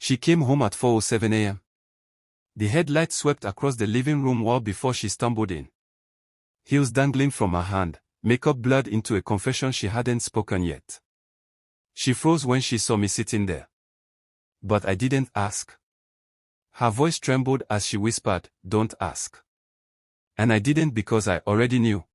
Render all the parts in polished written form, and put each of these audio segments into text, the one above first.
She came home at 4:07 a.m. The headlight swept across the living room wall before she stumbled in. Heels dangling from her hand, makeup blurred into a confession she hadn't spoken yet. She froze when she saw me sitting there. But I didn't ask. Her voice trembled as she whispered, "Don't ask." And I didn't because I already knew.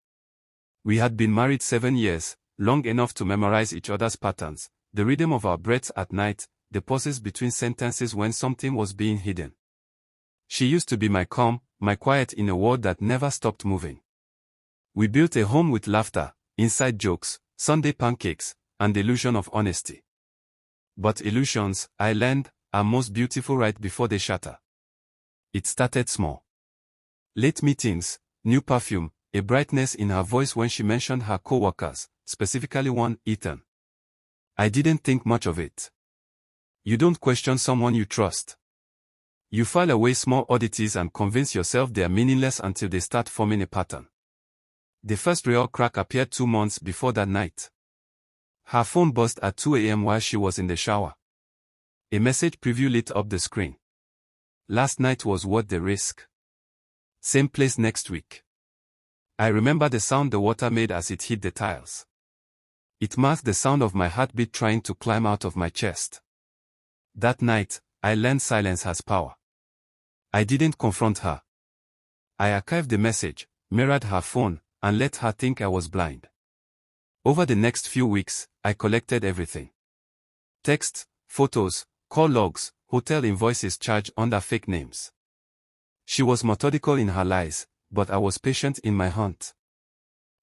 We had been married 7 years, long enough to memorize each other's patterns, the rhythm of our breaths at night, the pauses between sentences when something was being hidden. She used to be my calm, my quiet in a world that never stopped moving. We built a home with laughter, inside jokes, Sunday pancakes, and the illusion of honesty. But illusions, I learned, are most beautiful right before they shatter. It started small. Late meetings, new perfume, a brightness in her voice when she mentioned her coworkers, specifically one, Ethan. I didn't think much of it. You don't question someone you trust. You file away small oddities and convince yourself they are meaningless until they start forming a pattern. The first real crack appeared 2 months before that night. Her phone buzzed at 2 a.m. while she was in the shower. A message preview lit up the screen. Last night was worth the risk. Same place next week. I remember the sound the water made as it hit the tiles. It masked the sound of my heartbeat trying to climb out of my chest. That night, I learned silence has power. I didn't confront her. I archived the message, mirrored her phone, and let her think I was blind. Over the next few weeks, I collected everything. Texts, photos, call logs, hotel invoices charged under fake names. She was methodical in her lies, but I was patient in my hunt.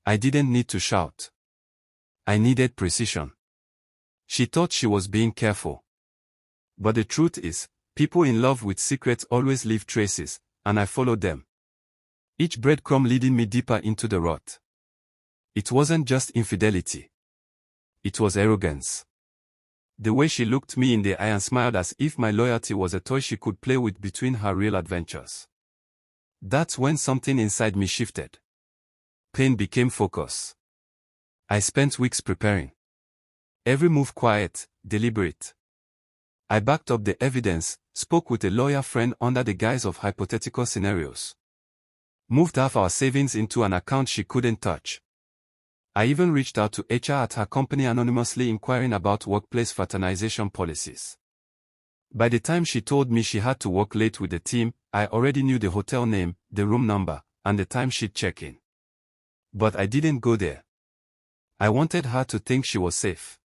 I didn't need to shout. I needed precision. She thought she was being careful. But the truth is, people in love with secrets always leave traces, and I followed them. Each breadcrumb leading me deeper into the rut. It wasn't just infidelity. It was arrogance. The way she looked me in the eye and smiled as if my loyalty was a toy she could play with between her real adventures. That's when something inside me shifted. Pain became focus. I spent weeks preparing. Every move quiet, deliberate. I backed up the evidence, spoke with a lawyer friend under the guise of hypothetical scenarios. Moved half our savings into an account she couldn't touch. I even reached out to HR at her company anonymously inquiring about workplace fraternization policies. By the time she told me she had to work late with the team, I already knew the hotel name, the room number, and the time she'd check in. But I didn't go there. I wanted her to think she was safe.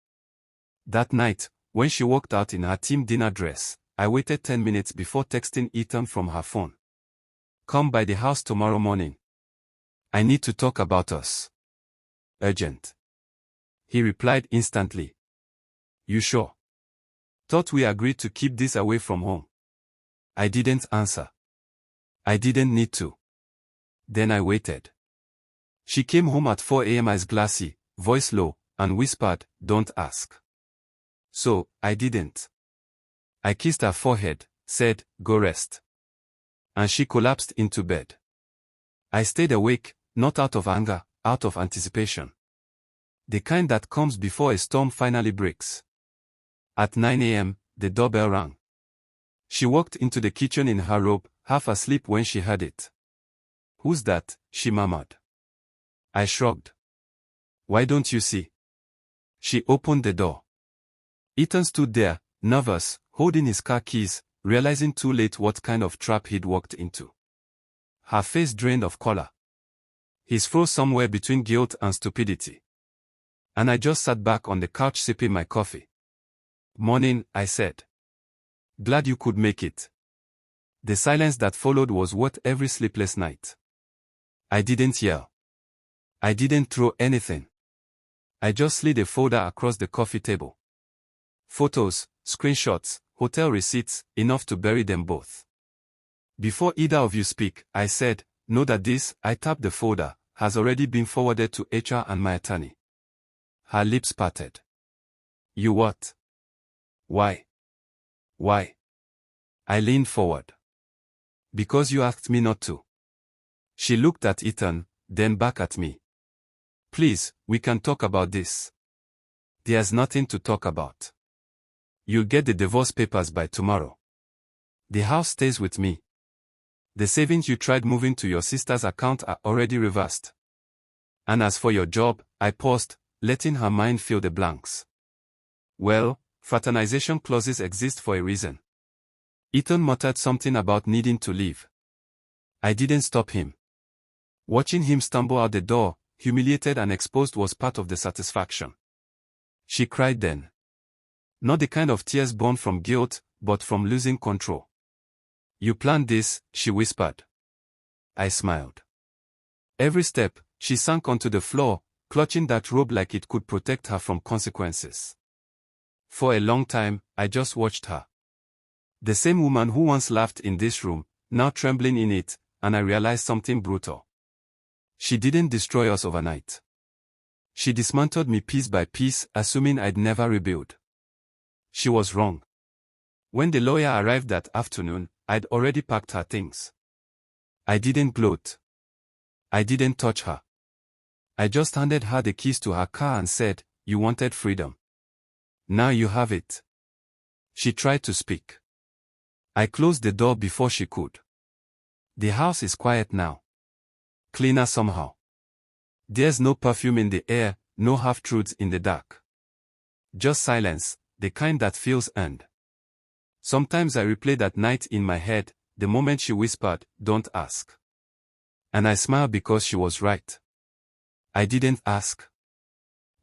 That night, when she walked out in her team dinner dress, I waited 10 minutes before texting Ethan from her phone. "Come by the house tomorrow morning. I need to talk about us. Urgent." He replied instantly. "You sure? Thought we agreed to keep this away from home." I didn't answer. I didn't need to. Then I waited. She came home at 4 a.m. eyes glassy, voice low, and whispered, "Don't ask." So, I didn't. I kissed her forehead, said, "Go rest." And she collapsed into bed. I stayed awake, not out of anger, out of anticipation. The kind that comes before a storm finally breaks. At 9 a.m., the doorbell rang. She walked into the kitchen in her robe, half asleep when she heard it. "Who's that?" she murmured. I shrugged. "Why don't you see?" She opened the door. Ethan stood there, nervous, holding his car keys, realizing too late what kind of trap he'd walked into. Her face drained of color. His froze somewhere between guilt and stupidity. And I just sat back on the couch sipping my coffee. "Morning," I said. "Glad you could make it." The silence that followed was worth every sleepless night. I didn't yell. I didn't throw anything. I just slid a folder across the coffee table. Photos, screenshots, hotel receipts, enough to bury them both. "Before either of you speak," I said, "know that this," I tapped the folder, "has already been forwarded to HR and my attorney." Her lips parted. "You what? Why? Why?" I leaned forward. "Because you asked me not to." She looked at Ethan, then back at me. "Please, we can talk about this." "There's nothing to talk about. You'll get the divorce papers by tomorrow. The house stays with me. The savings you tried moving to your sister's account are already reversed. And as for your job, I paused, letting her mind fill the blanks. Well, fraternization clauses exist for a reason. Ethan muttered something about needing to leave. I didn't stop him. Watching him stumble out the door, humiliated and exposed, was part of the satisfaction. She cried then. Not the kind of tears born from guilt, but from losing control. You planned this, she whispered. I smiled. Every step, she sank onto the floor, clutching that robe like it could protect her from consequences. For a long time, I just watched her. The same woman who once laughed in this room, now trembling in it, and I realized something brutal. She didn't destroy us overnight. She dismantled me piece by piece, assuming I'd never rebuild. She was wrong. When the lawyer arrived that afternoon, I'd already packed her things. I didn't gloat. I didn't touch her. I just handed her the keys to her car and said, "You wanted freedom. Now you have it." She tried to speak. I closed the door before she could. The house is quiet now. Cleaner somehow. There's no perfume in the air, no half-truths in the dark. Just silence, the kind that feels earned. Sometimes I replay that night in my head, the moment she whispered, "Don't ask." And I smile because she was right. I didn't ask.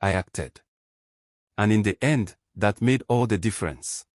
I acted. And in the end, that made all the difference.